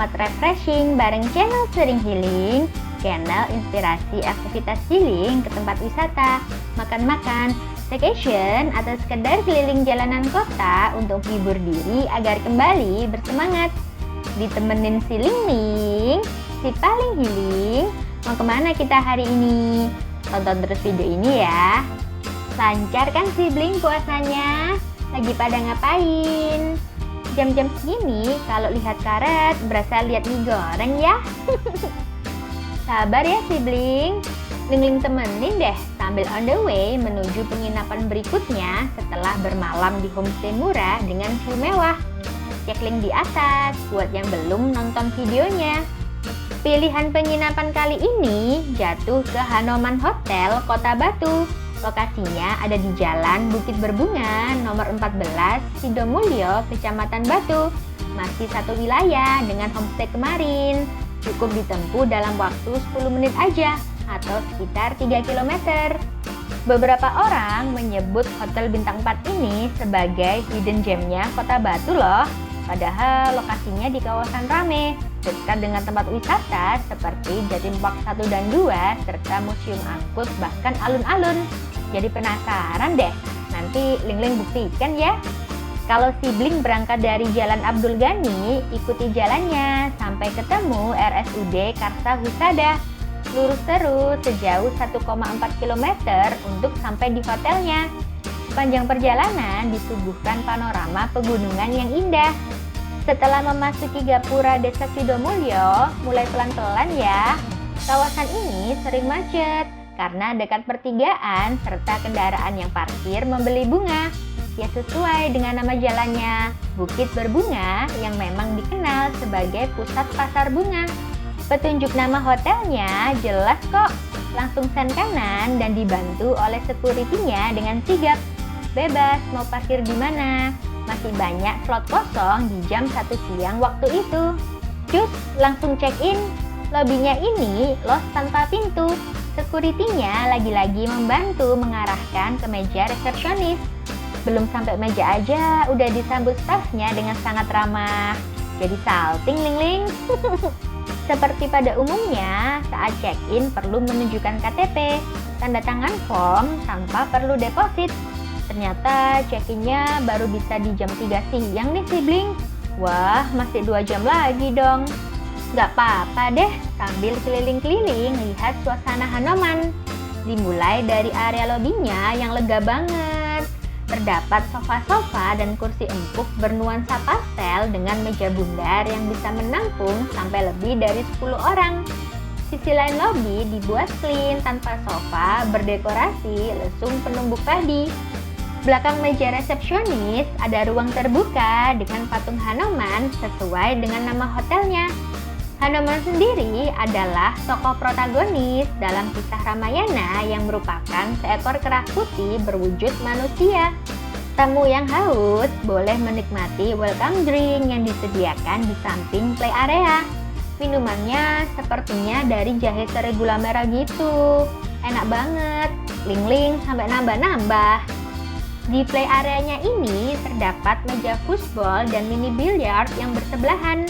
Selamat refreshing bareng channel Sering Healing, channel inspirasi aktivitas healing ke tempat wisata, makan-makan, staycation, atau sekedar keliling jalanan kota untuk hibur diri agar kembali bersemangat. Ditemenin si Ling, si paling healing. Mau kemana kita hari ini? Tonton terus video ini ya. Lancar kan si Bling puasanya? Lagi pada ngapain? Jam-jam segini kalau lihat karet berasa lihat mie goreng ya. Sabar ya si Bling. Ling temenin deh sambil on the way menuju penginapan berikutnya setelah bermalam di homestay murah dengan view mewah. Cek link di atas buat yang belum nonton videonya. Pilihan penginapan kali ini jatuh ke Hanoman Hotel Kota Batu. Lokasinya ada di Jalan Bukit Berbunga nomor 14 Sidomulyo, Kecamatan Batu. Masih satu wilayah dengan homestay kemarin. Cukup ditempuh dalam waktu 10 menit aja atau sekitar 3 km. Beberapa orang menyebut hotel bintang 4 ini sebagai hidden gem-nya Kota Batu loh. Padahal lokasinya di kawasan rame, dekat dengan tempat wisata seperti Jatim Park 1 dan 2, serta Museum Angkut, bahkan alun-alun. Jadi penasaran deh, nanti Ling buktikan ya. Kalau si Bling berangkat dari Jalan Abdul Ghani, ikuti jalannya sampai ketemu RSUD Karsa Husada. Lurus terus sejauh 1,4 km untuk sampai di hotelnya. Sepanjang perjalanan disuguhkan panorama pegunungan yang indah. Setelah memasuki Gapura Desa Sidomulyo, mulai pelan-pelan ya. Kawasan ini sering macet karena dekat pertigaan serta kendaraan yang parkir membeli bunga. Ya sesuai dengan nama jalannya, Bukit Berbunga yang memang dikenal sebagai pusat pasar bunga. Petunjuk nama hotelnya jelas kok. Langsung sen kanan dan dibantu oleh security-nya dengan sigap. Bebas mau parkir di mana. Masih banyak slot kosong di jam 1 siang waktu itu. Cus, langsung check-in. Lobinya ini los tanpa pintu. Security-nya lagi-lagi membantu mengarahkan ke meja resepsionis. Belum sampai meja aja udah disambut stafnya dengan sangat ramah. Jadi salting Ling. Seperti pada umumnya, saat check-in perlu menunjukkan KTP, tanda tangan form tanpa perlu deposit. Ternyata check-innya baru bisa di jam 3 siang nih si Bling. Wah, masih 2 jam lagi dong. Gak apa-apa deh, sambil keliling-keliling lihat suasana Hanoman. Dimulai dari area lobinya yang lega banget. Terdapat sofa-sofa dan kursi empuk bernuansa pastel dengan meja bundar yang bisa menampung sampai lebih dari 10 orang. Sisi lain lobi dibuat clean tanpa sofa, berdekorasi lesung penumbuk padi. Belakang meja resepsionis ada ruang terbuka dengan patung Hanoman sesuai dengan nama hotelnya. Hanoman sendiri adalah tokoh protagonis dalam kisah Ramayana yang merupakan seekor kera putih berwujud manusia. Tamu yang haus boleh menikmati welcome drink yang disediakan di samping play area. Minumannya sepertinya dari jahe serai gula merah gitu. Enak banget, Ling sampai nambah-nambah. Di play areanya ini terdapat meja foosball dan mini billiard yang bersebelahan.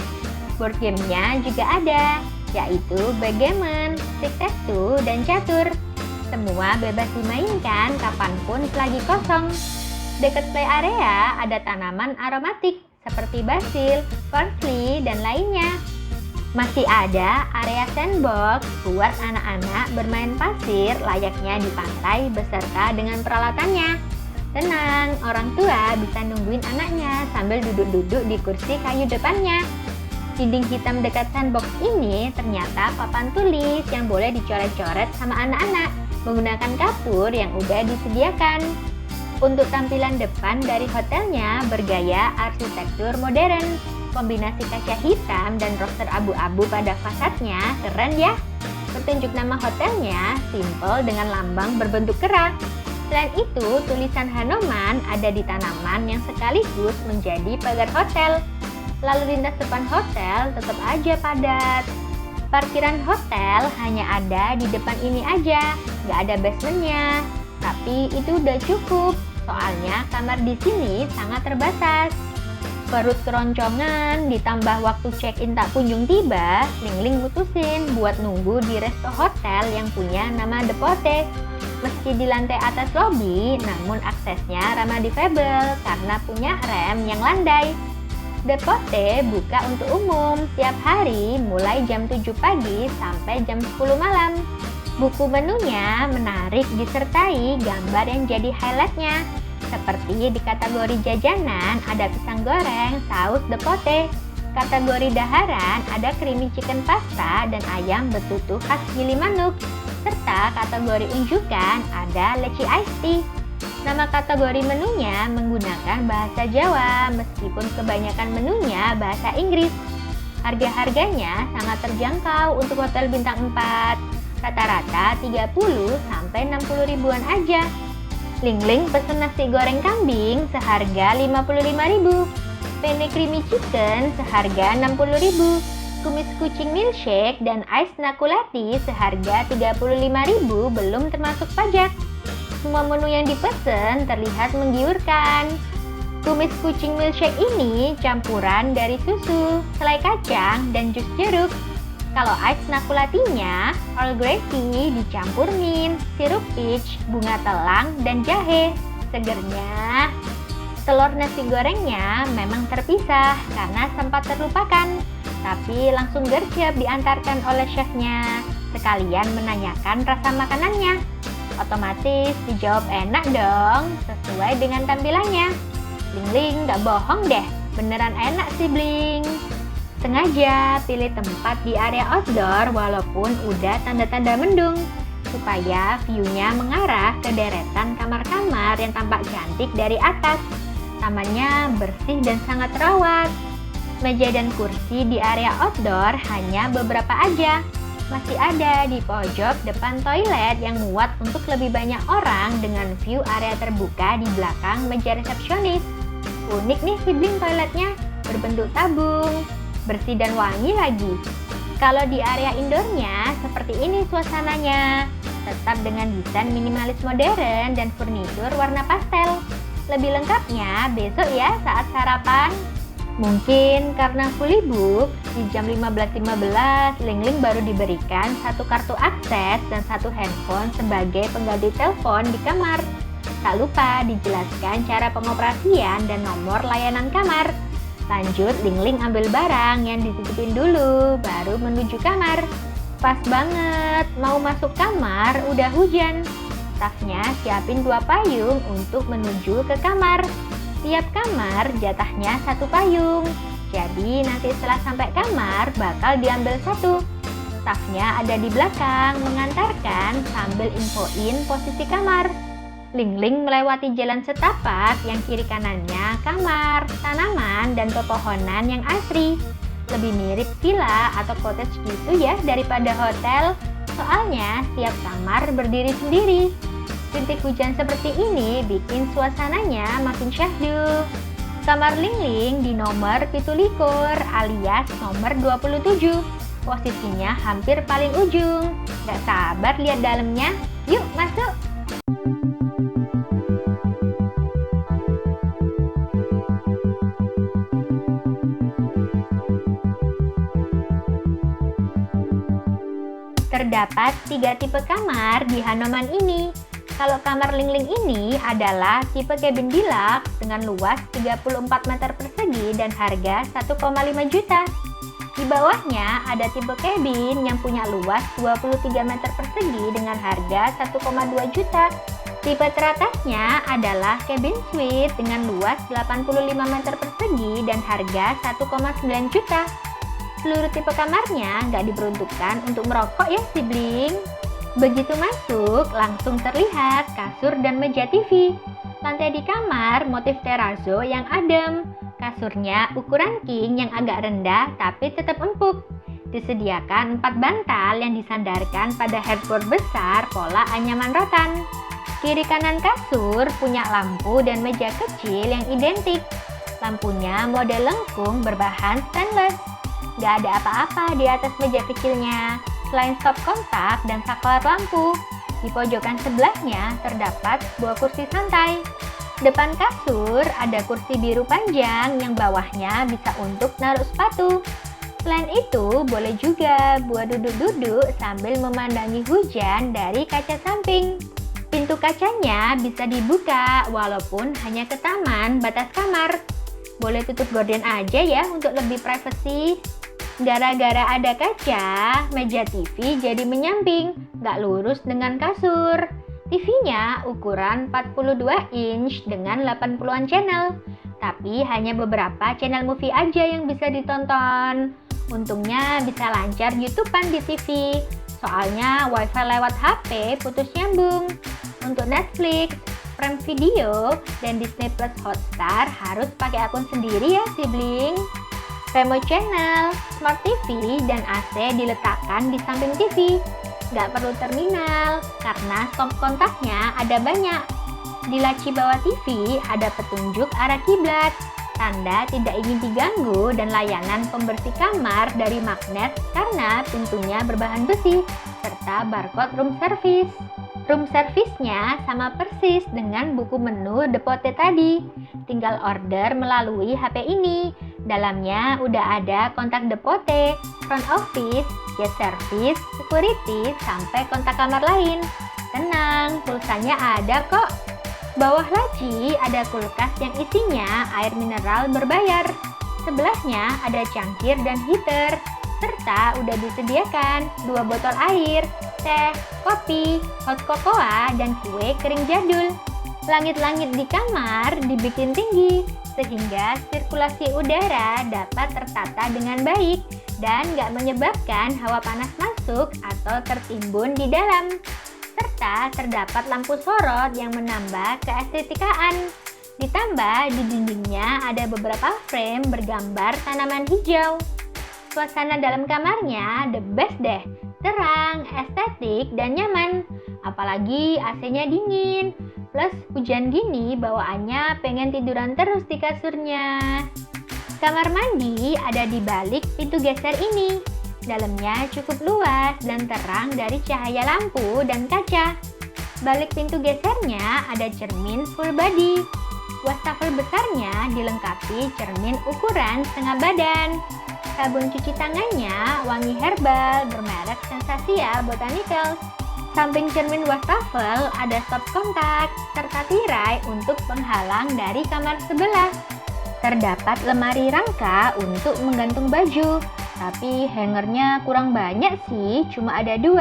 Board game-nya juga ada, yaitu backgammon, tic-tac-toe, dan catur. Semua bebas dimainkan kapanpun selagi kosong. Dekat play area ada tanaman aromatik seperti basil, parsley, dan lainnya. Masih ada area sandbox buat anak-anak bermain pasir layaknya di pantai beserta dengan peralatannya. Tenang, orang tua bisa nungguin anaknya sambil duduk-duduk di kursi kayu depannya. Dinding hitam dekat sandbox ini ternyata papan tulis yang boleh dicoret-coret sama anak-anak menggunakan kapur yang udah disediakan. Untuk tampilan depan dari hotelnya bergaya arsitektur modern. Kombinasi kaca hitam dan roster abu-abu pada fasadnya keren ya. Petunjuk nama hotelnya simple dengan lambang berbentuk kera. Selain itu, tulisan Hanoman ada di tanaman yang sekaligus menjadi pagar hotel. Lalu lintas depan hotel tetap aja padat. Parkiran hotel hanya ada di depan ini aja, nggak ada basementnya. Tapi itu udah cukup, soalnya kamar di sini sangat terbatas. Perut keroncongan, ditambah waktu check-in tak kunjung tiba, Lingling mutusin buat nunggu di resto hotel yang punya nama The Pote. Meski di lantai atas lobi, namun aksesnya ramah difabel karena punya rem yang landai. The Pote buka untuk umum tiap hari mulai jam 7 pagi sampai jam 10 malam. Buku menunya menarik disertai gambar yang jadi highlightnya. Seperti di kategori jajanan ada pisang goreng saus The Pote. Kategori daharan ada creamy chicken pasta dan ayam betutu khas Gilimanuk. Serta kategori unjukan ada leci iced tea. Nama kategori menunya menggunakan bahasa Jawa meskipun kebanyakan menunya bahasa Inggris. Harga-harganya sangat terjangkau untuk hotel bintang 4. Rata-rata 30 sampai 60 ribuan aja. Lingling pesen nasi goreng kambing seharga 55.000, penne creamy chicken seharga 60.000, kumis kucing milkshake dan ice nakulati seharga 35.000 belum termasuk pajak. Semua menu yang dipesen terlihat menggiurkan. Kumis kucing milkshake ini campuran dari susu, selai kacang, dan jus jeruk. Kalau ice nakulatinya, Earl Grey tea dicampur mint, sirup peach, bunga telang, dan jahe. Segernya. Telur nasi gorengnya memang terpisah karena sempat terlupakan, tapi langsung gercep diantarkan oleh chefnya. Sekalian menanyakan rasa makanannya. Otomatis dijawab enak dong, sesuai dengan tampilannya. Lingling gak bohong deh, beneran enak sih Bling. Sengaja pilih tempat di area outdoor walaupun udah tanda-tanda mendung, supaya view-nya mengarah ke deretan kamar-kamar yang tampak cantik dari atas. Tamannya bersih dan sangat terawat. Meja dan kursi di area outdoor hanya beberapa aja. Masih ada di pojok depan toilet yang muat untuk lebih banyak orang dengan view area terbuka di belakang meja resepsionis. Unik nih sibling toiletnya, berbentuk tabung. Bersih dan wangi lagi. Kalau di area indoornya, seperti ini suasananya. Tetap dengan desain minimalis modern dan furnitur warna pastel. Lebih lengkapnya besok ya saat sarapan. Mungkin karena fully book, di jam 15.15 Lingling baru diberikan satu kartu akses dan satu handphone sebagai pengganti telepon di kamar. Tak lupa dijelaskan cara pengoperasian dan nomor layanan kamar. Lanjut, Lingling ambil barang yang dititipin dulu, baru menuju kamar. Pas banget, mau masuk kamar, udah hujan. Stafnya siapin 2 payung untuk menuju ke kamar. Tiap kamar jatahnya 1 payung. Jadi nanti setelah sampai kamar, bakal diambil 1. Stafnya ada di belakang, mengantarkan sambil infoin posisi kamar. Lingling melewati jalan setapak yang kiri kanannya kamar, tanaman, dan pepohonan yang asri. Lebih mirip villa atau cottage gitu ya daripada hotel, soalnya tiap kamar berdiri sendiri. Rintik hujan seperti ini bikin suasananya makin syahdu. Kamar Lingling di nomor 17 alias nomor 27. Posisinya hampir paling ujung. Gak sabar lihat dalamnya. Yuk masuk! Terdapat 3 tipe kamar di Hanoman ini. Kalau kamar Lingling ini adalah tipe cabin deluxe dengan luas 34 meter persegi dan harga 1,5 juta. Di bawahnya ada tipe cabin yang punya luas 23 meter persegi dengan harga 1,2 juta. Tipe teratasnya adalah cabin suite dengan luas 85 meter persegi dan harga 1,9 juta. Seluruh tipe kamarnya nggak diperuntukkan untuk merokok ya sibling. Begitu masuk, langsung terlihat kasur dan meja TV. Lantai di kamar motif terrazzo yang adem. Kasurnya ukuran king yang agak rendah tapi tetap empuk. Disediakan 4 bantal yang disandarkan pada headboard besar pola anyaman rotan. Kiri kanan kasur punya lampu dan meja kecil yang identik. Lampunya model lengkung berbahan stainless. Gak ada apa-apa di atas meja kecilnya, selain stop kontak dan saklar lampu. Di pojokan sebelahnya terdapat sebuah kursi santai. Depan kasur ada kursi biru panjang yang bawahnya bisa untuk naruh sepatu. Selain itu, boleh juga buat duduk-duduk sambil memandangi hujan dari kaca samping. Pintu kacanya bisa dibuka walaupun hanya ke taman batas kamar. Boleh tutup gorden aja ya untuk lebih privasi. Gara-gara ada kaca, meja TV jadi menyamping, nggak lurus dengan kasur. TV-nya ukuran 42 inch dengan 80-an channel, tapi hanya beberapa channel movie aja yang bisa ditonton. Untungnya bisa lancar YouTube-an di TV, soalnya wifi lewat HP putus nyambung. Untuk Netflix, Prime Video, dan Disney Plus Hotstar harus pakai akun sendiri ya sibling. Remote channel, Smart TV, dan AC diletakkan di samping TV. Nggak perlu terminal, karena stop kontaknya ada banyak. Di laci bawah TV ada petunjuk arah kiblat, tanda tidak ingin diganggu, dan layanan pembersih kamar dari magnet karena pintunya berbahan besi, serta barcode room service. Room service-nya sama persis dengan buku menu Depote tadi. Tinggal order melalui HP ini. Dalamnya udah ada kontak Depote, front office, guest service, security, sampai kontak kamar lain. Tenang, pulsanya ada kok. Bawah laci ada kulkas yang isinya air mineral berbayar. Sebelahnya ada cangkir dan heater, serta udah disediakan 2 botol air, teh, kopi, hot cocoa, dan kue kering jadul. Langit-langit di kamar dibikin tinggi, sehingga sirkulasi udara dapat tertata dengan baik dan nggak menyebabkan hawa panas masuk atau tertimbun di dalam. Serta terdapat lampu sorot yang menambah keestetikaan. Ditambah di dindingnya ada beberapa frame bergambar tanaman hijau. Suasana dalam kamarnya the best deh, terang, estetik, dan nyaman. Apalagi AC-nya dingin. Plus hujan gini bawaannya pengen tiduran terus di kasurnya. Kamar mandi ada di balik pintu geser ini. Dalamnya cukup luas dan terang dari cahaya lampu dan kaca. Balik pintu gesernya ada cermin full body. Wastafel besarnya dilengkapi cermin ukuran setengah badan. Sabun cuci tangannya wangi herbal bermerek Sensasia Botanicals. Samping cermin wastafel ada stop kontak serta tirai untuk penghalang dari kamar sebelah. Terdapat lemari rangka untuk menggantung baju, tapi hangernya kurang banyak sih, cuma ada 2.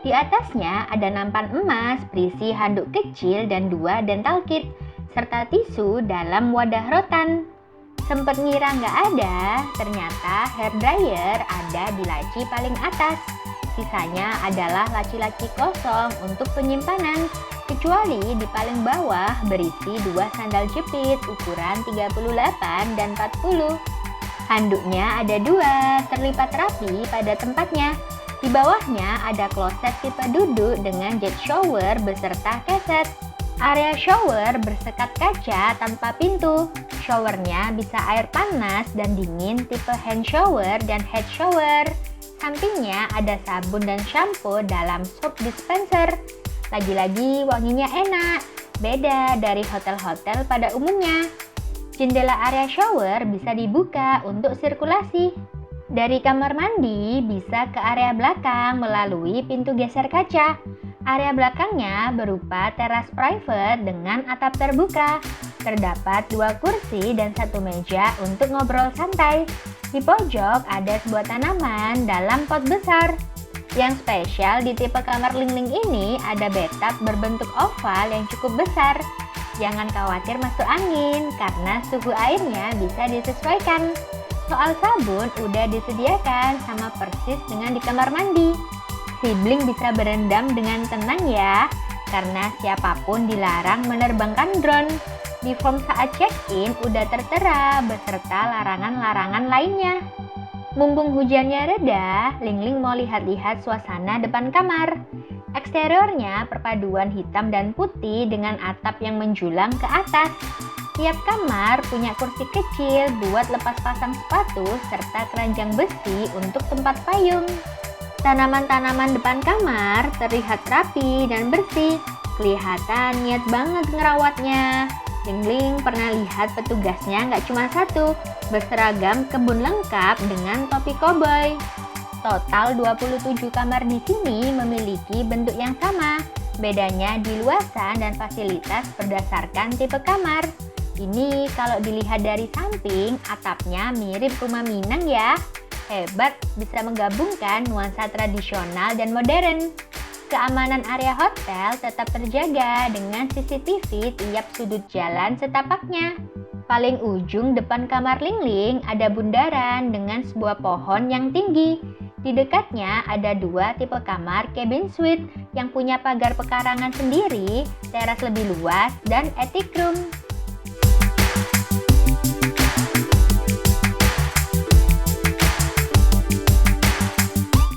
Di atasnya ada nampan emas berisi handuk kecil dan 2 dental kit, serta tisu dalam wadah rotan. Sempet ngira nggak ada, ternyata hair dryer ada di laci paling atas. Sisanya adalah laci-laci kosong untuk penyimpanan, kecuali di paling bawah berisi 2 sandal jepit ukuran 38 dan 40. Handuknya ada 2, terlipat rapi pada tempatnya. Di bawahnya ada kloset tipe duduk dengan jet shower beserta keset. Area shower bersekat kaca tanpa pintu. Showernya bisa air panas dan dingin tipe hand shower dan head shower. Sampingnya ada sabun dan shampoo dalam soap dispenser. Lagi-lagi wanginya enak, beda dari hotel-hotel pada umumnya. Jendela area shower bisa dibuka untuk sirkulasi. Dari kamar mandi bisa ke area belakang melalui pintu geser kaca. Area belakangnya berupa teras private dengan atap terbuka. Terdapat 2 kursi dan 1 meja untuk ngobrol santai. Di pojok ada sebuah tanaman dalam pot besar. Yang spesial di tipe kamar Ling-Ling ini ada bathtub berbentuk oval yang cukup besar. Jangan khawatir masuk angin karena suhu airnya bisa disesuaikan. Soal sabun udah disediakan sama persis dengan di kamar mandi. Sibling bisa berendam dengan tenang ya, karena siapapun dilarang menerbangkan drone. Di form saat check-in udah tertera beserta larangan-larangan lainnya. Mumpung hujannya reda, Ling-Ling mau lihat-lihat suasana depan kamar. Eksteriornya perpaduan hitam dan putih dengan atap yang menjulang ke atas. Tiap kamar punya kursi kecil buat lepas pasang sepatu serta keranjang besi untuk tempat payung. Tanaman-tanaman depan kamar terlihat rapi dan bersih. Kelihatan niat banget ngerawatnya. Ling pernah lihat petugasnya nggak cuma satu, berseragam kebun lengkap dengan topi koboi. Total 27 kamar di sini memiliki bentuk yang sama. Bedanya di luasan dan fasilitas berdasarkan tipe kamar. Ini kalau dilihat dari samping, atapnya mirip rumah Minang ya. Hebat, bisa menggabungkan nuansa tradisional dan modern. Keamanan area hotel tetap terjaga dengan CCTV tiap sudut jalan setapaknya. Paling ujung depan kamar Ling ada bundaran dengan sebuah pohon yang tinggi. Di dekatnya ada 2 tipe kamar cabin suite yang punya pagar pekarangan sendiri, teras lebih luas, dan attic room.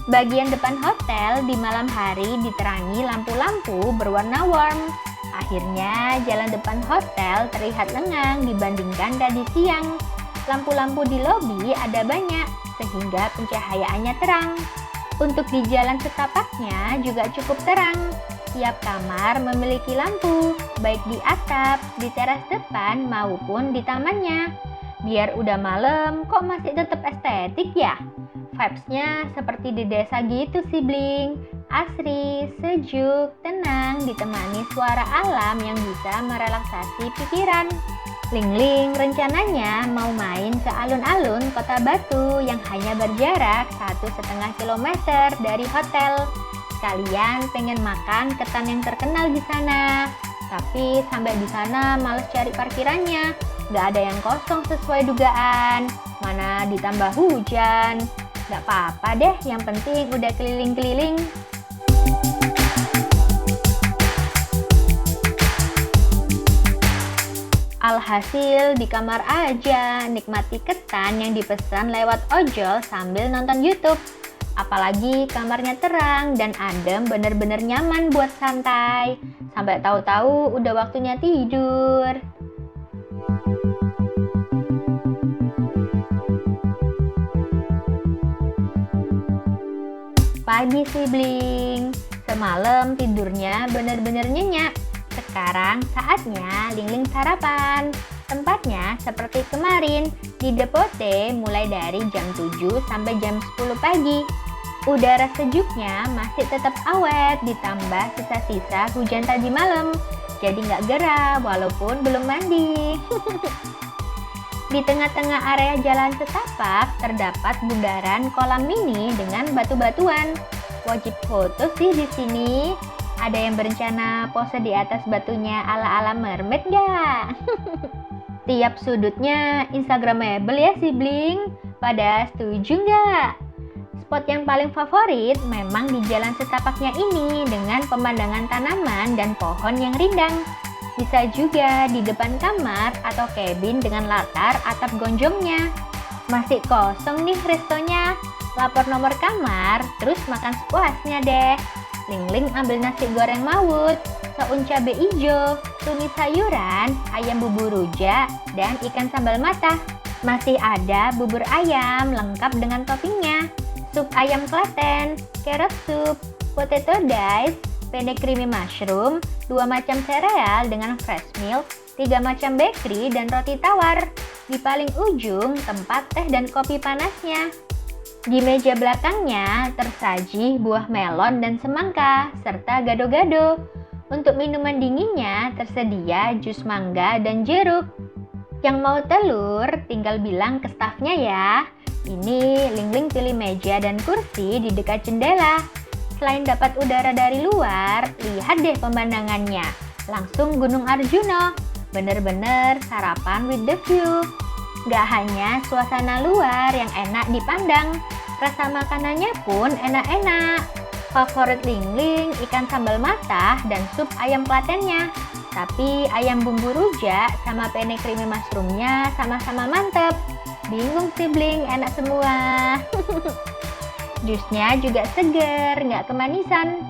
Bagian depan hotel di malam hari diterangi lampu-lampu berwarna warm. Akhirnya jalan depan hotel terlihat lengang dibandingkan tadi siang. Lampu-lampu di lobi ada banyak, sehingga pencahayaannya terang. Untuk di jalan setapaknya juga cukup terang. Tiap kamar memiliki lampu, baik di atap, di teras depan maupun di tamannya. Biar udah malam, kok masih tetap estetik ya? Vibes-nya seperti di desa gitu sih, Bling. Asri, sejuk, tenang, ditemani suara alam yang bisa merelaksasi pikiran. Ling rencananya mau main ke alun-alun Kota Batu yang hanya berjarak 1,5 kilometer dari hotel. Sekalian pengen makan ketan yang terkenal di sana. Tapi sampai di sana males cari parkirannya. Gak ada yang kosong sesuai dugaan. Mana ditambah hujan. Gak apa-apa deh, yang penting udah keliling-keliling. Alhasil di kamar aja, nikmati ketan yang dipesan lewat ojol sambil nonton YouTube. Apalagi kamarnya terang dan adem, bener-bener nyaman buat santai. Sampai tahu-tahu udah waktunya tidur. Pagi sibling, semalam tidurnya bener-bener nyenyak. Sekarang saatnya Ling sarapan. Tempatnya seperti kemarin, di Depote mulai dari jam 7 sampai jam 10 pagi. Udara sejuknya masih tetap awet ditambah sisa-sisa hujan tadi malam. Jadi nggak gerah walaupun belum mandi. Di tengah-tengah area jalan setapak terdapat bundaran kolam mini dengan batu-batuan. Wajib foto sih di sini. Ada yang berencana pose di atas batunya ala-ala mermaid nggak? Tiap sudutnya instagramable ya sibling. Pada setuju nggak? Spot yang paling favorit memang di jalan setapaknya ini dengan pemandangan tanaman dan pohon yang rindang. Bisa juga di depan kamar atau cabin dengan latar atap gonjongnya. Masih kosong nih restonya. Lapor nomor kamar, terus makan sepuasnya deh. Ling ambil nasi goreng mawut, soun cabe ijo, tumis sayuran, ayam bubur rujak, dan ikan sambal matah. Masih ada bubur ayam lengkap dengan toppingnya, sup ayam Klaten, carrot soup, potato dice, penne creamy mushroom, 2 macam sereal dengan fresh milk, 3 macam bakery dan roti tawar. Di paling ujung tempat teh dan kopi panasnya. Di meja belakangnya tersaji buah melon dan semangka serta gado-gado. Untuk minuman dinginnya tersedia jus mangga dan jeruk. Yang mau telur tinggal bilang ke stafnya ya. Ini Ling pilih meja dan kursi di dekat jendela. Selain dapat udara dari luar, lihat deh pemandangannya. Langsung Gunung Arjuna. Bener-bener sarapan with the view. Gak hanya suasana luar yang enak dipandang, rasa makanannya pun enak-enak. Favorit Ling ikan sambal matah dan sup ayam Klatennya. Tapi ayam bumbu rujak sama penne creamy mushroomnya sama-sama mantep. Bingung sibling, enak semua. Jusnya juga seger, nggak kemanisan.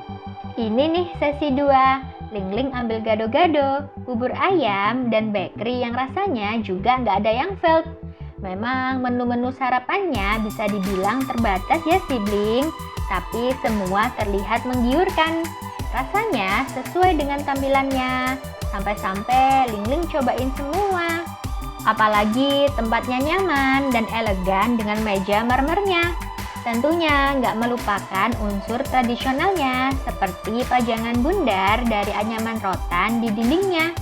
Ini nih sesi 2. Ling ambil gado-gado, bubur ayam, dan bakery yang rasanya juga nggak ada yang felt. Memang menu-menu sarapannya bisa dibilang terbatas ya sibling, tapi semua terlihat menggiurkan. rasanya sesuai dengan tampilannya. Sampai-sampai Lingling cobain semua. Apalagi tempatnya nyaman dan elegan dengan meja marmernya. Tentunya nggak melupakan unsur tradisionalnya seperti pajangan bundar dari anyaman rotan di dindingnya.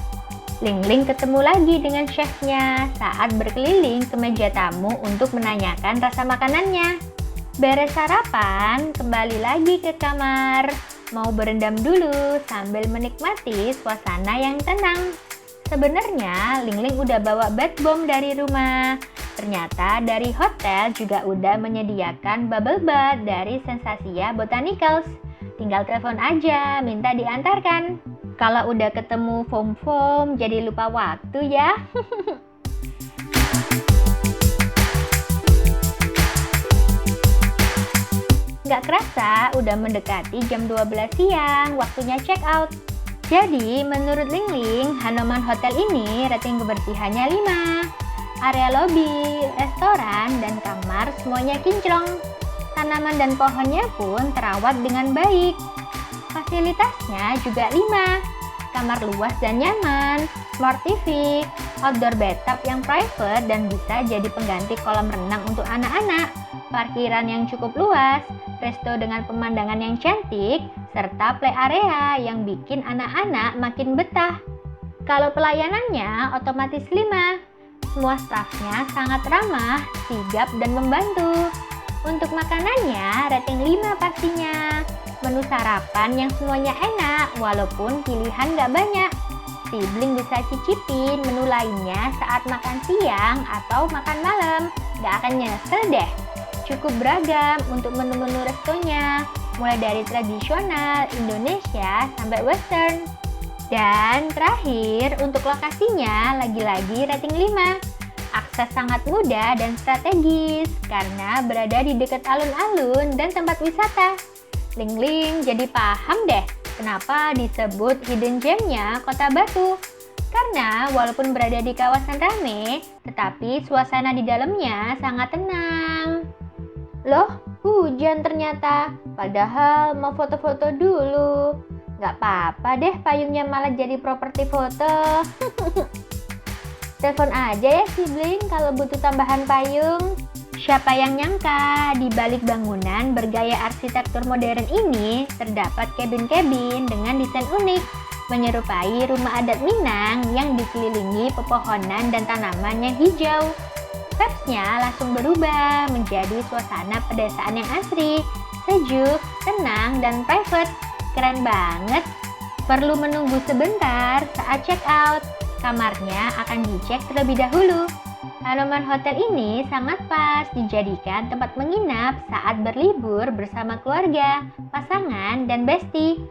Lingling ketemu lagi dengan chefnya saat berkeliling ke meja tamu untuk menanyakan rasa makanannya. Beres sarapan, kembali lagi ke kamar. Mau berendam dulu sambil menikmati suasana yang tenang. Sebenarnya Lingling udah bawa bath bomb dari rumah. Ternyata dari hotel juga udah menyediakan bubble bath dari Sensasia Botanicals. Tinggal telepon aja, minta diantarkan. Kalau udah ketemu foam-foam, jadi lupa waktu ya. Nggak kerasa, udah mendekati jam 12 siang, waktunya check out. Jadi, menurut Lingling, Hanomang Hotel ini rating kebersihannya 5. Area lobi, restoran, dan kamar semuanya kinclong. Tanaman dan pohonnya pun terawat dengan baik. Fasilitasnya juga 5. Kamar luas dan nyaman, smart TV, outdoor bathtub yang private dan bisa jadi pengganti kolam renang untuk anak-anak, parkiran yang cukup luas, resto dengan pemandangan yang cantik, serta play area yang bikin anak-anak makin betah. Kalau pelayanannya otomatis 5. Semua stafnya sangat ramah, sigap, dan membantu. Untuk makanannya rating 5 pastinya. Menu sarapan yang semuanya enak walaupun pilihan gak banyak. Sibling bisa cicipin menu lainnya saat makan siang atau makan malam. Gak akan nyesel deh. Cukup beragam untuk menu-menu restonya, mulai dari tradisional, Indonesia, sampai western. Dan terakhir, untuk lokasinya lagi-lagi rating 5. Akses sangat mudah dan strategis karena berada di dekat alun-alun dan tempat wisata. Lingling jadi paham deh kenapa disebut hidden gem-nya Kota Batu. Karena walaupun berada di kawasan rame, tetapi suasana di dalamnya sangat tenang. Loh, hujan ternyata. Padahal mau foto-foto dulu. Gak apa-apa deh payungnya malah jadi properti foto. Telepon aja ya sibling kalau butuh tambahan payung. Siapa yang nyangka di balik bangunan bergaya arsitektur modern ini terdapat kabin-kabin dengan desain unik, menyerupai rumah adat Minang yang dikelilingi pepohonan dan tanaman yang hijau. Vibes-nya langsung berubah menjadi suasana pedesaan yang asri, sejuk, tenang, dan private. Keren banget. Perlu menunggu sebentar saat check out. Kamarnya akan dicek terlebih dahulu. Hanomang Hotel ini sangat pas dijadikan tempat menginap saat berlibur bersama keluarga, pasangan, dan bestie.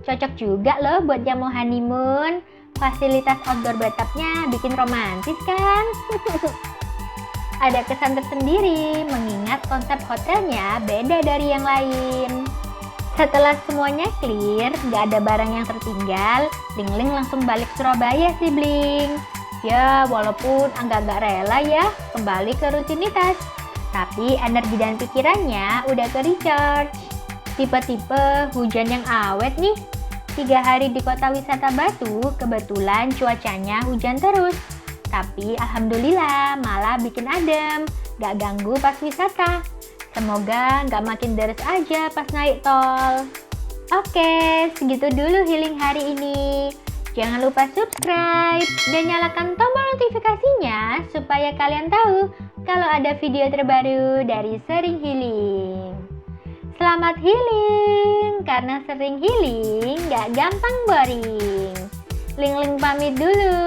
Cocok juga loh buat yang mau honeymoon. Fasilitas outdoor bathtub-nya bikin romantis kan? Ada kesan tersendiri mengingat konsep hotelnya beda dari yang lain. Setelah semuanya clear, gak ada barang yang tertinggal, Lingling langsung balik Surabaya sibling. Ya, walaupun agak-agak rela ya kembali ke rutinitas. Tapi energi dan pikirannya udah ke recharge. Tipe-tipe hujan yang awet nih. 3 hari di kota wisata Batu, kebetulan cuacanya hujan terus. Tapi alhamdulillah malah bikin adem, gak ganggu pas wisata. Semoga gak makin deres aja pas naik tol. Oke, segitu dulu healing hari ini. Jangan lupa subscribe dan nyalakan tombol notifikasinya supaya kalian tahu kalau ada video terbaru dari Sering Healing. Selamat healing, karena sering healing gak gampang boring. Lingling pamit dulu.